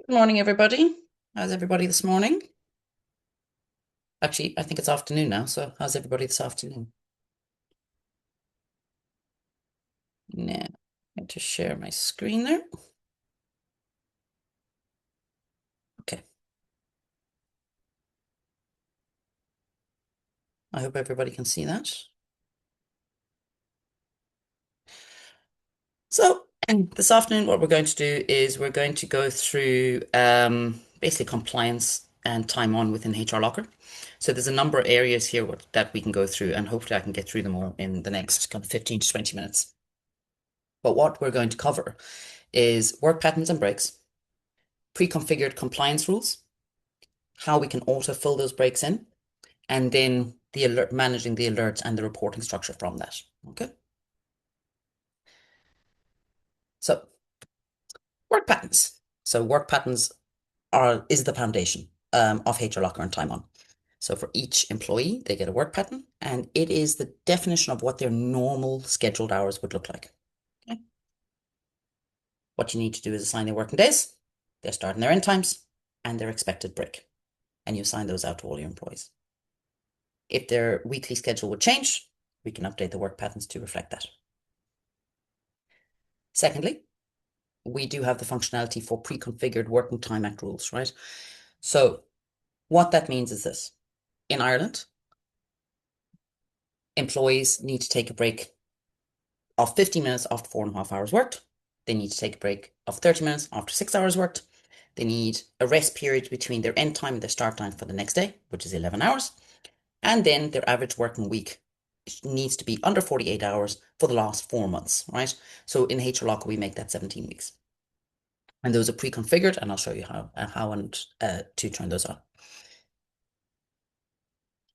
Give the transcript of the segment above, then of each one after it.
Good morning, everybody. How's everybody this morning? Actually, I think it's afternoon now, so how's everybody this afternoon? Now, I'm going to share my screen there. Okay. I hope everybody can see that. So, this afternoon, what we're going to do is we're going to go through basically compliance and time on within HRLocker. So there's a number of areas here that we can go through, and hopefully I can get through them all in the next kind of 15 to 20 minutes. But what we're going to cover is work patterns and breaks, pre-configured compliance rules, how we can auto-fill those breaks in, and then the alert, managing the alerts and the reporting structure from that. Okay. So work patterns. So work patterns is the foundation of HRLocker and Time On. So for each employee, they get a work pattern, and it is the definition of what their normal scheduled hours would look like. Okay. What you need to do is assign their working days, their start and their end times, and their expected break. And you assign those out to all your employees. If their weekly schedule would change, we can update the work patterns to reflect that. Secondly, we do have the functionality for pre-configured working time act rules, right? So what that means is this. In Ireland, employees need to take a break of 15 minutes after 4.5 hours worked. They need to take a break of 30 minutes after 6 hours worked. They need a rest period between their end time and their start time for the next day, which is 11 hours. And then their average working week needs to be under 48 hours for the last 4 months, right? So in HRLocker, we make that 17 weeks. And those are pre-configured, and I'll show you how to turn those on.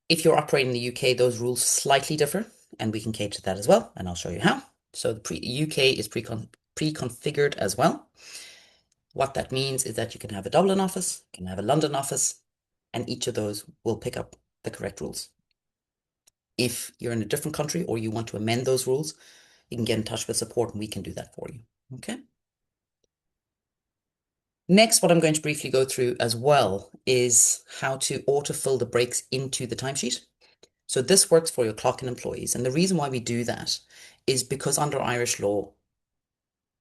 If you're operating in the UK, those rules slightly differ, and we can cater to that as well, and I'll show you how. So the UK is pre-configured as well. What that means is that you can have a Dublin office, you can have a London office, and each of those will pick up the correct rules. If you're in a different country or you want to amend those rules, you can get in touch with support and we can do that for you. Okay. Next, what I'm going to briefly go through as well is how to autofill the breaks into the timesheet. So this works for your clock-in employees. And the reason why we do that is because under Irish law,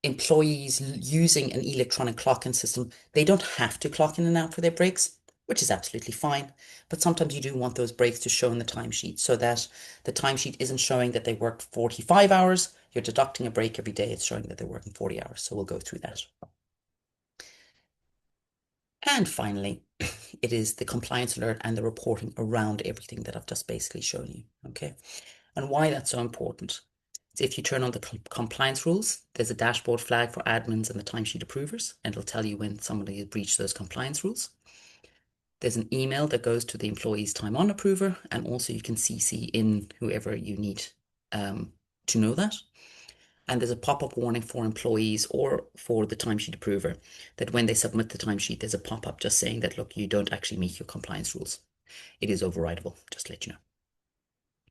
employees using an electronic clock-in system, they don't have to clock in and out for their breaks, which is absolutely fine. But sometimes you do want those breaks to show in the timesheet so that the timesheet isn't showing that they worked 45 hours. You're deducting a break every day. It's showing that they're working 40 hours. So we'll go through that. And finally, it is the compliance alert and the reporting around everything that I've just basically shown you. Okay. And why that's so important. So if you turn on the compliance rules, there's a dashboard flag for admins and the timesheet approvers, and it'll tell you when somebody has breached those compliance rules. There's an email that goes to the employee's time on approver, and also you can CC in whoever you need to know that. And there's a pop-up warning for employees or for the timesheet approver that when they submit the timesheet, there's a pop-up just saying that, look, you don't actually meet your compliance rules. It is overridable, just to let you know.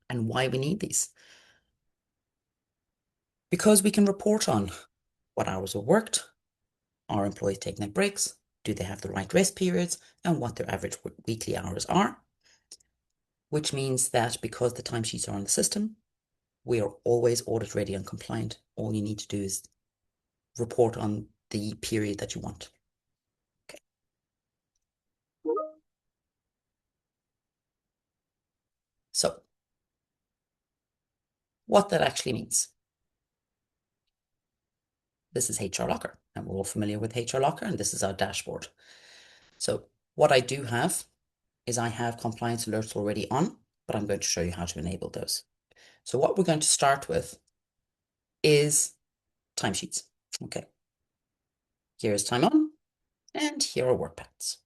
And why we need these? Because we can report on what hours were worked, are employees taking their breaks, do they have the right rest periods, and what their average weekly hours are. Which means that because the timesheets are on the system, we are always audit ready and compliant. All you need to do is report on the period that you want. Okay. So what that actually means. This is HRLocker, and we're all familiar with HRLocker, and this is our dashboard. So what I do have is I have compliance alerts already on, but I'm going to show you how to enable those. So what we're going to start with is timesheets. Okay. Here's time on, and here are work patterns.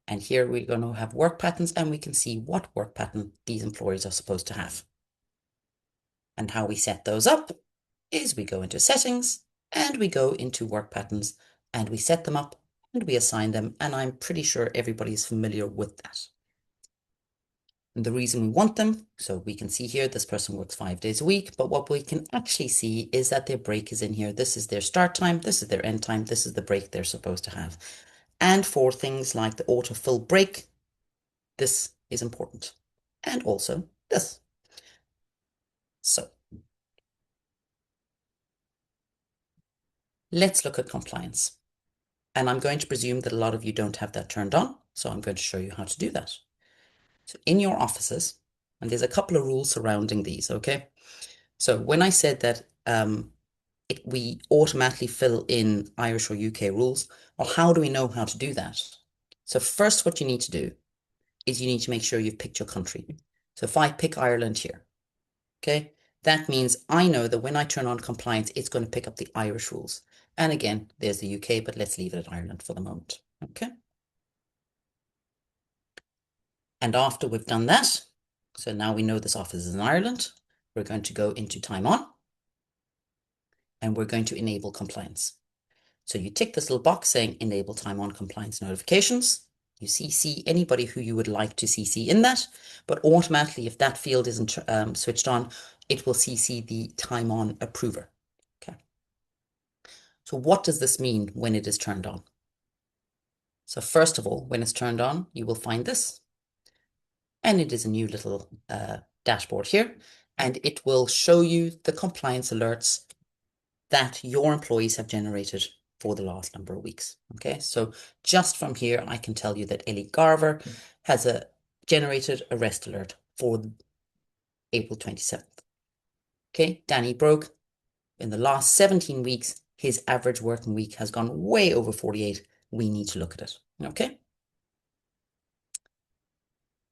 And here we're going to have work patterns, and we can see what work pattern these employees are supposed to have. And how we set those up is we go into settings, and we go into work patterns, and we set them up, and we assign them, and I'm pretty sure everybody is familiar with that. And the reason we want them, so we can see here, this person works 5 days a week, but what we can actually see is that their break is in here. This is their start time, this is their end time, this is the break they're supposed to have. And for things like the autofill break, this is important. And also this. So let's look at compliance. And I'm going to presume that a lot of you don't have that turned on. So I'm going to show you how to do that. So in your offices, and there's a couple of rules surrounding these, okay? So when I said that we automatically fill in Irish or UK rules, well, how do we know how to do that? So first, what you need to do is you need to make sure you've picked your country. So if I pick Ireland here, okay, that means I know that when I turn on compliance, it's going to pick up the Irish rules. And again, there's the UK, but let's leave it at Ireland for the moment, okay? And after we've done that, so now we know this office is in Ireland, we're going to go into time on, and we're going to enable compliance. So you tick this little box saying enable time on compliance notifications. You CC anybody who you would like to CC in that, but automatically if that field isn't switched on, it will CC the time on approver. Okay. So what does this mean when it is turned on? So first of all, when it's turned on, you will find this. And it is a new little dashboard here. And it will show you the compliance alerts that your employees have generated for the last number of weeks. Okay, so just from here, I can tell you that Ellie Garver has generated a rest alert for April 27th. Okay, Danny Broke, in the last 17 weeks, his average working week has gone way over 48. We need to look at it. Okay,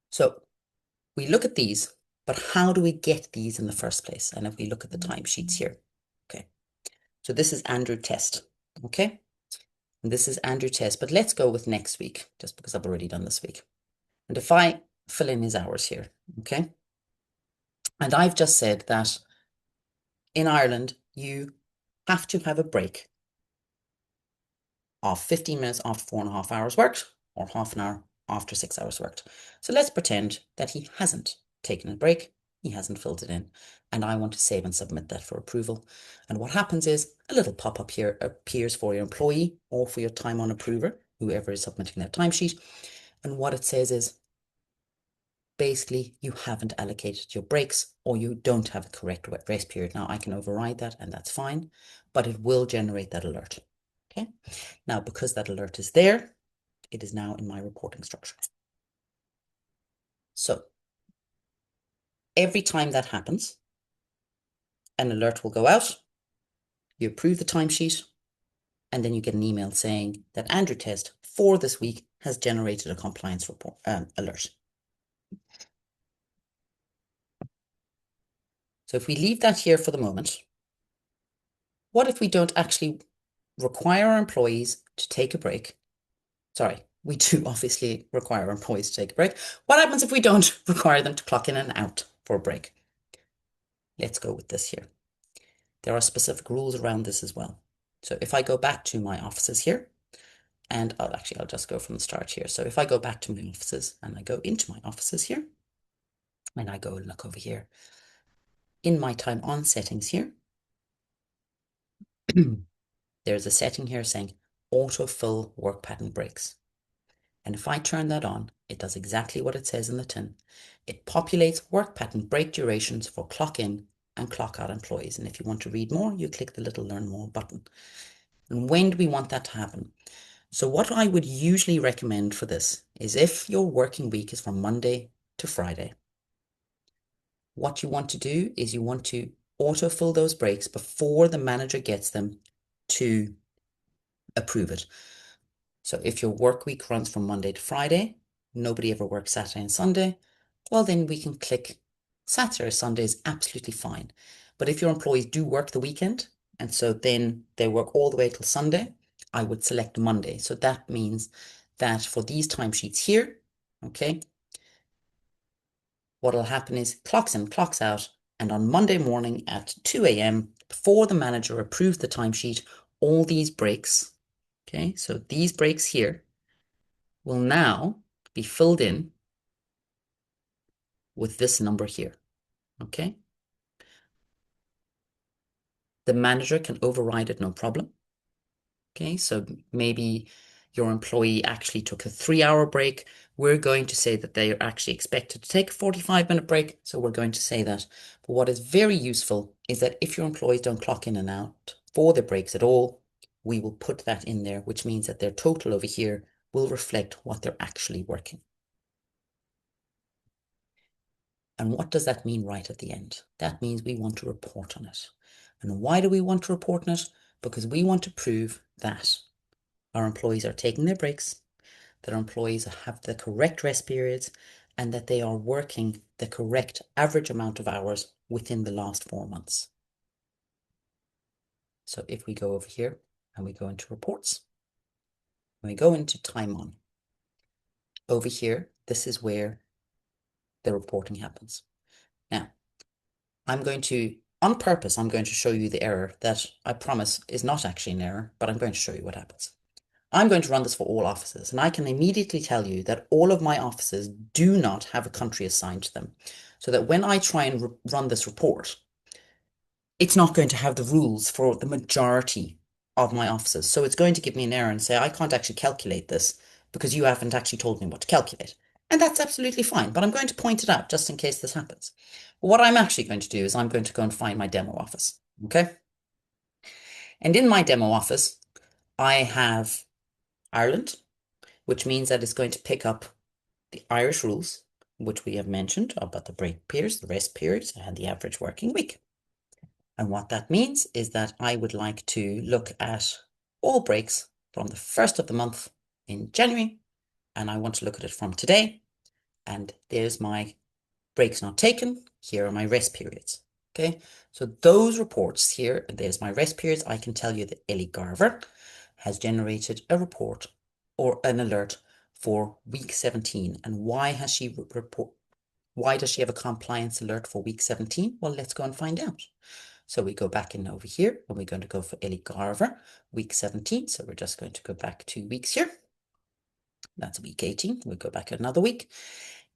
so we look at these, but how do we get these in the first place? And if we look at the timesheets here, okay, so this is Andrew Test. Okay. And this is Andrew Test, but let's go with next week, just because I've already done this week. And if I fill in his hours here, okay? And I've just said that in Ireland, you have to have a break of 15 minutes after 4.5 hours worked, or half an hour after 6 hours worked. So let's pretend that he hasn't taken a break, he hasn't filled it in, and I want to save and submit that for approval. And what happens is a little pop-up here appears for your employee or for your time on approver, whoever is submitting that timesheet. And what it says is, basically, you haven't allocated your breaks or you don't have a correct rest period. Now, I can override that and that's fine, but it will generate that alert. Okay. Now, because that alert is there, it is now in my reporting structure. So every time that happens, an alert will go out, you approve the timesheet, and then you get an email saying that Andrew Test for this week has generated a compliance report alert. So if we leave that here for the moment, what if we don't actually require our employees to take a break? Sorry, we do obviously require our employees to take a break. What happens if we don't require them to clock in and out for a break? Let's go with this here. There are specific rules around this as well. So if I go back to my offices here, and I'll just go from the start here. So if I go back to my offices and I go into my offices here, and I go and look over here, in my time on settings here, there's a setting here saying autofill work pattern breaks. And if I turn that on, it does exactly what it says in the tin. It populates work pattern break durations for clock in and clock out employees. And if you want to read more, you click the little learn more button. And when do we want that to happen? So what I would usually recommend for this is if your working week is from Monday to Friday, what you want to do is you want to autofill those breaks before the manager gets them to approve it. So if your work week runs from Monday to Friday, nobody ever works Saturday and Sunday, well, then we can click Saturday or Sunday is absolutely fine. But if your employees do work the weekend, and so then they work all the way till Sunday, I would select Monday. So that means that for these timesheets here, okay, what will happen is clocks in, clocks out, and on Monday morning at 2 a.m., before the manager approves the timesheet, all these breaks, okay, so these breaks here will now be filled in with this number here, okay? The manager can override it, no problem. Okay, so maybe your employee actually took a 3-hour break, we're going to say that they are actually expected to take a 45-minute break. So we're going to say that. But what is very useful is that if your employees don't clock in and out for their breaks at all, we will put that in there, which means that their total over here will reflect what they're actually working. And what does that mean right at the end? That means we want to report on it. And why do we want to report on it? Because we want to prove that our employees are taking their breaks, that our employees have the correct rest periods, and that they are working the correct average amount of hours within the last 4 months. So if we go over here and we go into reports, and we go into time on, over here, this is where the reporting happens. Now, I'm going to, on purpose, I'm going to show you the error that I promise is not actually an error, but I'm going to show you what happens. I'm going to run this for all offices, and I can immediately tell you that all of my offices do not have a country assigned to them. So that when I try and run this report, it's not going to have the rules for the majority of my offices. So it's going to give me an error and say, I can't actually calculate this because you haven't actually told me what to calculate. And that's absolutely fine, but I'm going to point it out just in case this happens. What I'm actually going to do is I'm going to go and find my demo office, okay? And in my demo office, I have Ireland, which means that it's going to pick up the Irish rules, which we have mentioned about the break periods, the rest periods, and the average working week. And what that means is that I would like to look at all breaks from the first of the month in January, and I want to look at it from today. And there's my breaks not taken. Here are my rest periods. Okay, so those reports here, there's my rest periods. I can tell you that Ellie Garver has generated a report or an alert for week 17. And why has she why does she have a compliance alert for week 17? Well, let's go and find out. So we go back in over here and we're going to go for Ellie Garver, week 17. So we're just going to go back 2 weeks here. That's week 18. We'll go back another week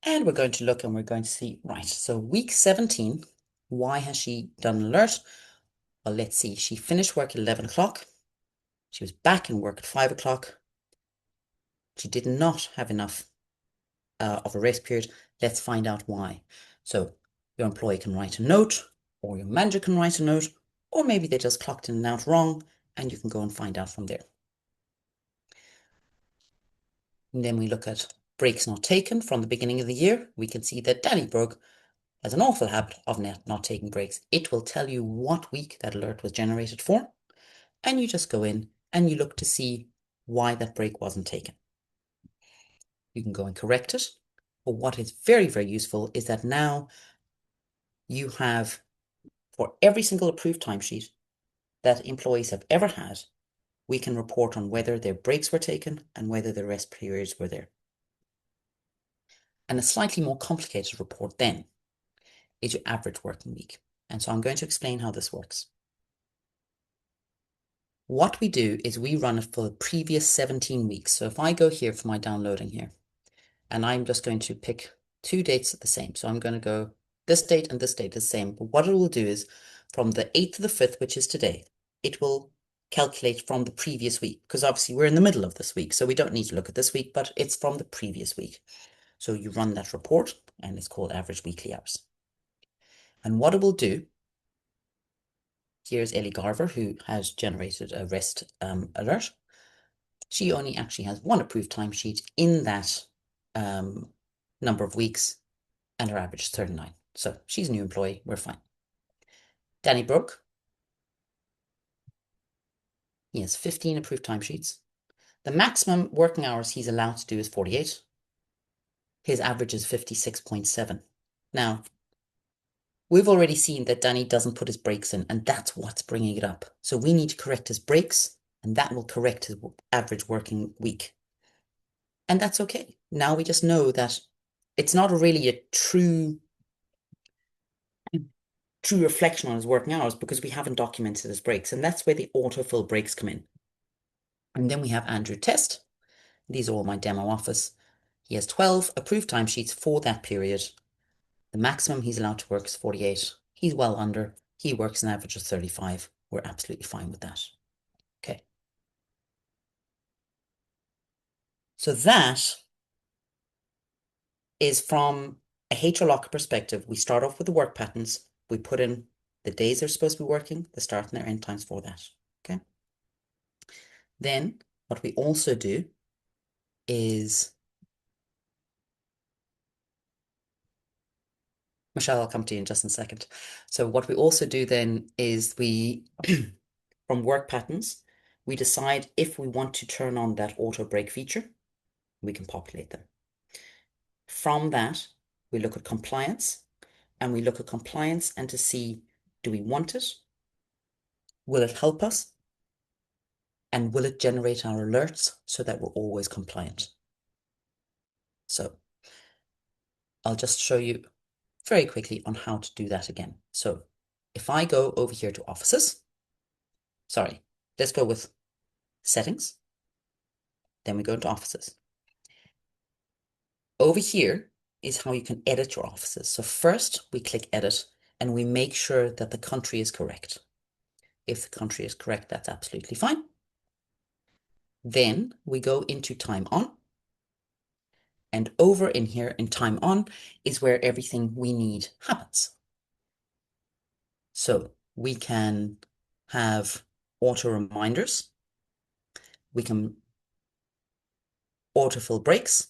and we're going to look and we're going to see, right, so week 17, why has she done an alert? Well, let's see. She finished work at 11 o'clock. She was back in work at 5 o'clock. She did not have enough of a rest period. Let's find out why. So your employee can write a note, or your manager can write a note, or maybe they just clocked in and out wrong, and you can go and find out from there. And then we look at breaks not taken from the beginning of the year. We can see that Danny Brugg has an awful habit of not taking breaks. It will tell you what week that alert was generated for, and you just go in and you look to see why that break wasn't taken. You can go and correct it. But what is very, very useful is that now you have, for every single approved timesheet that employees have ever had, we can report on whether their breaks were taken and whether their rest periods were there. And a slightly more complicated report then is your average working week. And so I'm going to explain how this works. What we do is we run it for the previous 17 weeks. So if I go here for my downloading here, and I'm just going to pick 2 dates at the same. So I'm going to go this date and this date the same. But what it will do is from the 8th to the 5th, which is today, it will calculate from the previous week, because obviously we're in the middle of this week. So we don't need to look at this week, but it's from the previous week. So you run that report and it's called average weekly hours. And what it will do, here's Ellie Garver, who has generated a rest alert. She only actually has 1 approved timesheet in that number of weeks, and her average is 39. So she's a new employee, we're fine. Danny Brooke, he has 15 approved timesheets. The maximum working hours he's allowed to do is 48. His average is 56.7. Now, we've already seen that Danny doesn't put his breaks in, and that's what's bringing it up. So we need to correct his breaks, and that will correct his average working week. And that's okay. Now we just know that it's not really a true reflection on his working hours because we haven't documented his breaks. And that's where the autofill breaks come in. And then we have Andrew Test. These are all my demo office. He has 12 approved timesheets for that period. The maximum he's allowed to work is 48. He's well under. He works an average of 35. We're absolutely fine with that. Okay. So that is from a HRLocker perspective. We start off with the work patterns. We put in the days they're supposed to be working, the start and their end times for that. Okay. Then what we also do is, Michelle, I'll come to you in just a second. So what we also do then is we, from work patterns, we decide if we want to turn on that auto break feature, we can populate them. From that, we look at compliance, and we look at compliance and to see, do we want it? Will it help us? And will it generate our alerts so that we're always compliant? So I'll just show you very quickly on how to do that again. So if I go over here to offices, sorry, let's go with settings. Then we go into offices. Over here is how you can edit your offices. So first we click edit and we make sure that the country is correct. If the country is correct, that's absolutely fine. Then we go into time on. And over in here in time on is where everything we need happens. So we can have auto reminders. We can autofill breaks.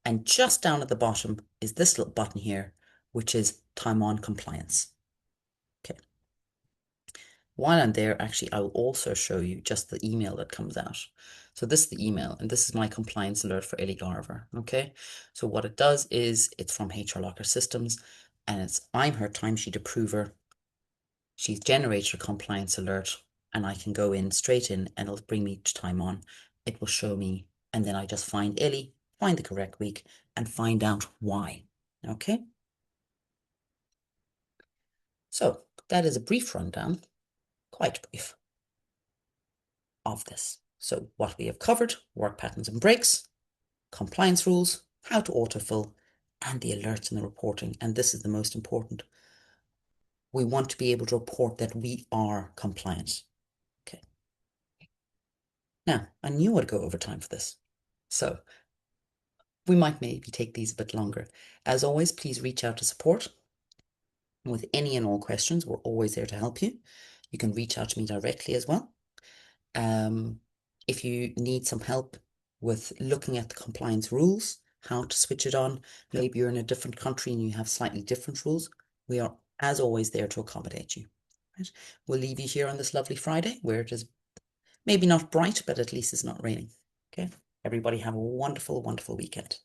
And just down at the bottom is this little button here, which is time on compliance. Okay. While I'm there, actually, I will also show you just the email that comes out. So this is the email, and this is my compliance alert for Ellie Garver. Okay. So what it does is it's from HRLocker Systems, and it's I'm her timesheet approver. She's generated a compliance alert, and I can go in straight in and it'll bring me to time on. It will show me, and then I just find Ellie, find the correct week, and find out why. Okay. So that is a brief rundown, quite brief, of this. So what we have covered, work patterns and breaks, compliance rules, how to autofill, and the alerts and the reporting. And this is the most important. We want to be able to report that we are compliant. Okay. Now, I knew I'd go over time for this. So we might maybe take these a bit longer. As always, please reach out to support with any and all questions. We're always there to help you. You can reach out to me directly as well. If you need some help with looking at the compliance rules, how to switch it on, maybe you're in a different country and you have slightly different rules, we are, as always, there to accommodate you. Right? We'll leave you here on this lovely Friday where it is maybe not bright, but at least it's not raining. Okay? Everybody have a wonderful, wonderful weekend.